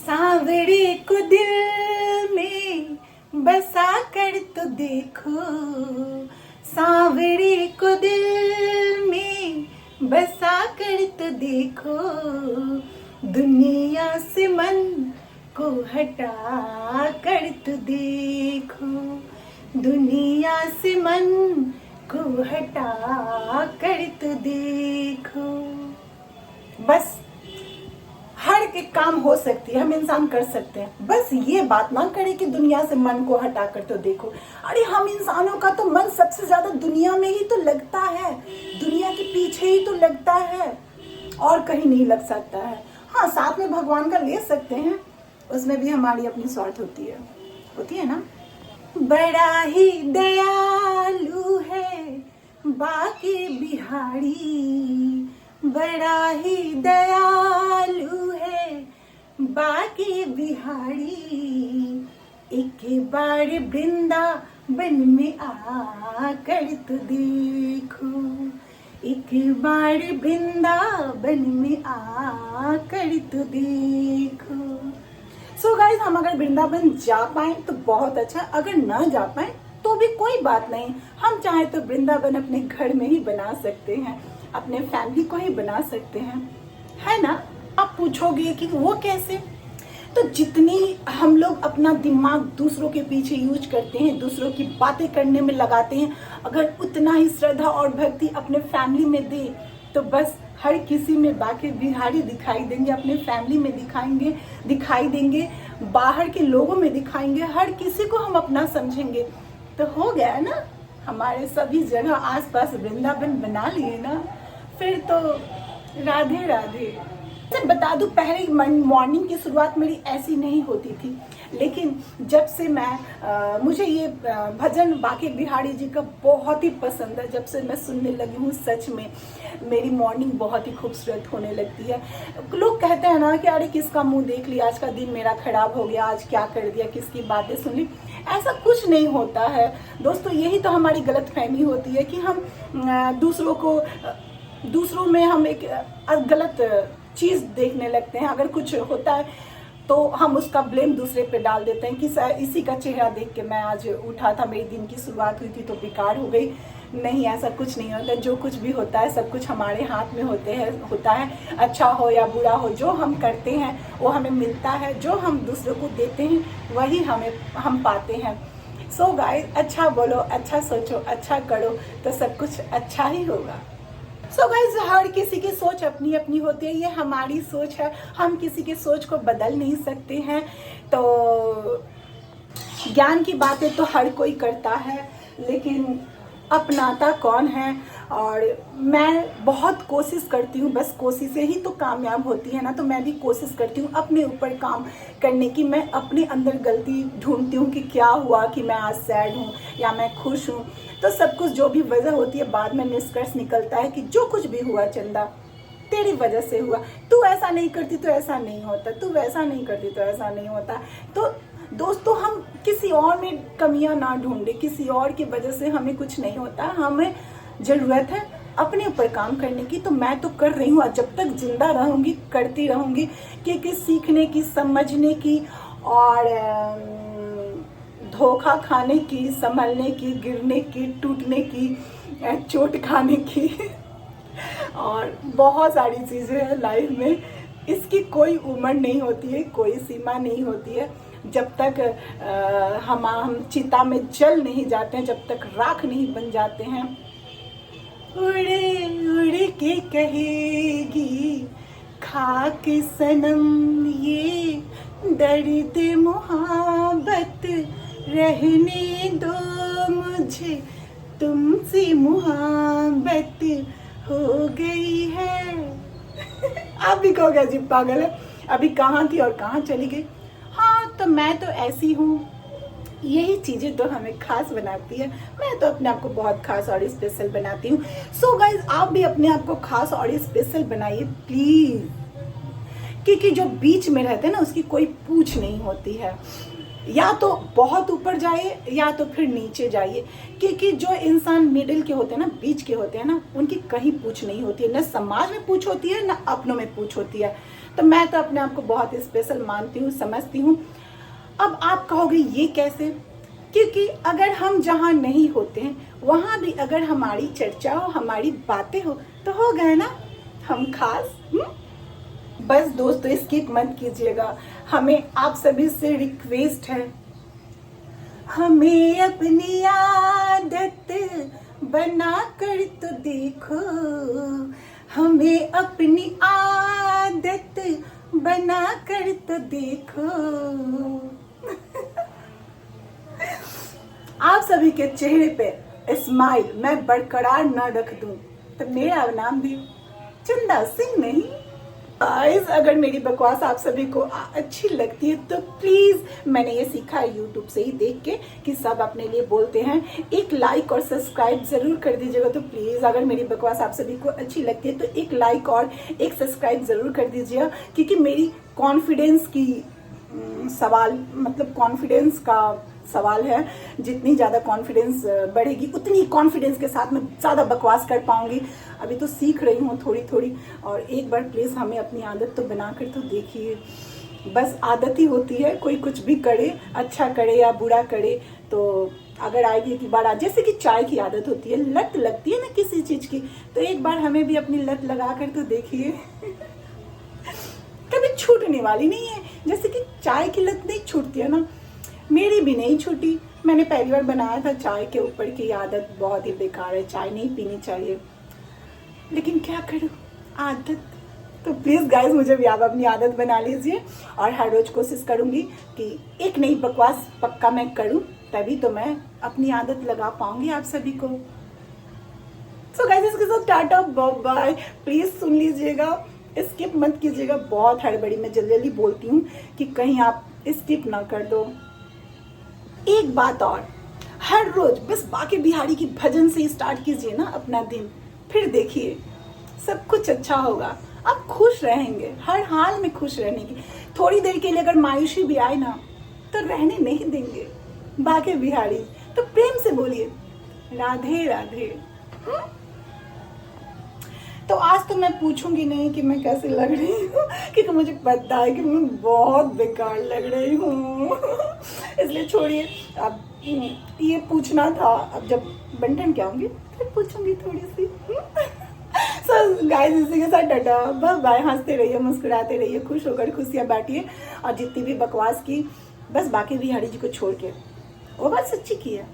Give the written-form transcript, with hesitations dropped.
सांवरे को दिल में बसा कर तो देखो, सांवरे को दिल में बसा कर तो देखो, दुनिया से मन को हटा कर तो देखो, दुनिया से मन को हटा कर तो देखो। बस हर एक काम हो सकती है, हम इंसान कर सकते हैं, बस ये बात ना करें कि दुनिया से मन को हटा कर तो देखो। अरे हम इंसानों का तो मन सबसे ज्यादा दुनिया में ही तो लगता है, दुनिया के पीछे ही तो लगता है, और कहीं नहीं लग सकता है। हाँ, साथ में भगवान का ले सकते हैं, उसमें भी हमारी अपनी स्वार्थ होती है ना। बड़ा ही दयालु है बाके बिहारी, बड़ा ही दयालु है बाके बिहारी, एक बार वृंदावन में आकर तो देखो, एक बार वृंदावन में आकर तो देखो। सो गाइस, हम अगर वृंदावन जा पाए तो बहुत अच्छा, अगर ना जा पाए तो भी कोई बात नहीं। हम चाहे तो वृंदावन अपने घर में ही बना सकते हैं, अपने फैमिली को ही बना सकते हैं, है ना। आप पूछोगे कि वो कैसे, तो जितनी हम लोग अपना दिमाग दूसरों के पीछे यूज करते हैं, दूसरों की बातें करने में लगाते हैं, अगर उतना ही श्रद्धा और भक्ति अपने फैमिली में दे तो बस हर किसी में बाके बिहारी दिखाई देंगे, अपने फैमिली में दिखाई देंगे, बाहर के लोगों में दिखाएंगे, हर किसी को हम अपना समझेंगे, तो हो गया ना। हमारे सभी जगह आसपास वृंदावन बना लिए ना, फिर तो राधे राधे। बता दूं, पहले मॉर्निंग की शुरुआत मेरी ऐसी नहीं होती थी, लेकिन जब से मुझे ये भजन बाके बिहारी जी का बहुत ही पसंद है, जब से मैं सुनने लगी हूँ, सच में मेरी मॉर्निंग बहुत ही खूबसूरत होने लगती है। लोग कहते हैं ना कि अरे किसका मुंह देख लिया, आज का दिन मेरा खराब हो गया, आज क्या कर दिया, किसकी बातें सुन ली। ऐसा कुछ नहीं होता है दोस्तों, यही तो हमारी गलतफहमी होती है कि हम दूसरों में हम एक गलत चीज देखने लगते हैं। अगर कुछ होता है तो हम उसका ब्लेम दूसरे पे डाल देते हैं कि इसी का चेहरा देख के मैं आज उठा था, मेरी दिन की शुरुआत हुई थी तो बेकार हो गई। नहीं, ऐसा कुछ नहीं होता। जो कुछ भी होता है सब कुछ हमारे हाथ में होता है। अच्छा हो या बुरा हो, जो हम करते हैं वो हमें मिलता है, जो हम दूसरों को देते हैं वही हम पाते हैं। सो गाइस, अच्छा बोलो, अच्छा सोचो, अच्छा करो तो सब कुछ अच्छा ही होगा। सो गाइस, हर किसी की सोच अपनी अपनी होती है, ये हमारी सोच है, हम किसी की सोच को बदल नहीं सकते हैं। तो ज्ञान की बातें तो हर कोई करता है, लेकिन अपनाता कौन है। और मैं बहुत कोशिश करती हूँ, बस कोशिश से ही तो कामयाब होती है ना, तो मैं भी कोशिश करती हूँ अपने ऊपर काम करने की। मैं अपने अंदर गलती ढूंढती हूँ कि क्या हुआ कि मैं आज सैड हूँ या मैं खुश हूँ। तो सब कुछ जो भी वजह होती है, बाद में निष्कर्ष निकलता है कि जो कुछ भी हुआ चंदा तेरी वजह से हुआ, तू ऐसा नहीं करती तो ऐसा नहीं होता, तू वैसा नहीं करती तो ऐसा नहीं होता। तो दोस्तों, हम किसी और में कमियां ना ढूंढे, किसी और की वजह से हमें कुछ नहीं होता। हमें जरूरत है अपने ऊपर काम करने की, तो मैं तो कर रही हूँ, जब तक जिंदा रहूंगी करती रहूंगी, क्योंकि सीखने की, समझने की और धोखा खाने की, संभलने की, गिरने की, टूटने की, चोट खाने की और बहुत सारी चीजें हैं लाइफ में। इसकी कोई उम्र नहीं होती है, कोई सीमा नहीं होती है। जब तक हम चिता में जल नहीं जाते हैं, जब तक राख नहीं बन जाते हैं। उड़े उड़ के कहेगी खाक सनम ये दर्द मुहाबत, रहने दो मुझे तुमसे मुहाबत हो गई है। आप भी कहोगे जी पागल है, अभी कहाँ थी और कहाँ चली गई। हाँ, तो मैं तो ऐसी हूँ, यही चीजें तो हमें खास बनाती है। मैं तो अपने आप को बहुत खास और स्पेशल बनाती हूँ। सो गाइज, आप भी अपने आप को खास और स्पेशल बनाइए प्लीज, क्योंकि जो बीच में रहते हैं ना, उसकी कोई पूछ नहीं होती है। या तो बहुत ऊपर जाइए या तो फिर नीचे जाइए, क्योंकि जो इंसान मिडिल के होते हैं ना, बीच के होते हैं ना, उनकी कहीं पूछ नहीं होती है, ना समाज में पूछ होती है ना अपनों में पूछ होती है। तो मैं तो अपने आप को बहुत स्पेशल मानती हूँ, समझती हूँ। अब आप कहोगे ये कैसे? क्योंकि अगर हम जहाँ नहीं होते हैं वहाँ भी अगर हमारी चर्चा हो, हमारी बातें हो, तो हो गए ना हम खास। बस दोस्तों स्किप मत कीजिएगा, हमें आप सभी से रिक्वेस्ट है, हमें अपनी आदत बना कर तो देखो, हमें अपनी आदत बना कर तो देखो। आप सभी के चेहरे पे स्माइल मैं बरकरार न रख दूं तो मेरा नाम भी चंदा सिंह नहीं। गाइस अगर मेरी बकवास आप सभी को अच्छी लगती है तो प्लीज, मैंने ये सीखा है यूट्यूब से ही देख के कि सब अपने लिए बोलते हैं, एक लाइक और सब्सक्राइब जरूर कर दीजिएगा। तो प्लीज अगर मेरी बकवास आप सभी को अच्छी लगती है तो एक लाइक और एक सब्सक्राइब जरूर कर दीजिएगा, क्योंकि मेरी कॉन्फिडेंस की सवाल, मतलब कॉन्फिडेंस का सवाल है। जितनी ज़्यादा कॉन्फिडेंस बढ़ेगी उतनी कॉन्फिडेंस के साथ मैं ज़्यादा बकवास कर पाऊंगी। अभी तो सीख रही हूँ थोड़ी थोड़ी, और एक बार प्लीज़ हमें अपनी आदत तो बना कर तो देखिए। बस आदत ही होती है, कोई कुछ भी करे, अच्छा करे या बुरा करे, तो अगर आएगी एक बार, जैसे कि चाय की आदत होती है, लत लगती है ना किसी चीज़ की, तो एक बार हमें भी अपनी लत लगा कर तो देखिए। कभी छूटने वाली नहीं है, जैसे कि चाय की लत नहीं छूटती है ना, मेरी भी नहीं छूटी। मैंने पहली बार बनाया था चाय के ऊपर की आदत बहुत ही बेकार है, चाय नहीं पीनी चाहिए, लेकिन क्या करूं, आदत। तो प्लीज़ गाइस मुझे भी आप अपनी आदत बना लीजिए, और हर रोज कोशिश करूंगी कि एक नई बकवास पक्का मैं करूं, तभी तो मैं अपनी आदत लगा पाऊंगी आप सभी को। सो गाइस इसके साथ टाटा बाय। प्लीज़ सुन लीजिएगा, स्किप मत कीजिएगा, बहुत हड़बड़ी में जल्दी जल्दी बोलती हूँ कि कहीं आप स्किप ना कर दो। एक बात और, हर रोज बस बाके बिहारी की भजन से स्टार्ट कीजिए ना अपना दिन, फिर देखिए सब कुछ अच्छा होगा, आप खुश रहेंगे, हर हाल में खुश रहने की। थोड़ी देर के लिए अगर मायूसी भी आए ना तो रहने नहीं देंगे बाके बिहारी, तो प्रेम से बोलिए राधे राधे। तो आज तो मैं पूछूंगी नहीं कि मैं कैसे लग रही हूँ, क्योंकि मुझे पता है कि मैं बहुत बेकार लग रही हूँ। इसलिए छोड़िए, अब ये पूछना था, अब जब बंटन के आऊंगी फिर पूछूंगी थोड़ी सी। सो गाइस इसी के साथ टाटा बाय बाय। हंसते रहिए, मुस्कुराते रहिए, खुश होकर खुशियाँ बांटिए, और जितनी भी बकवास की बस बाकी बिहारी जी को छोड़ के, वो बात सच्ची की है।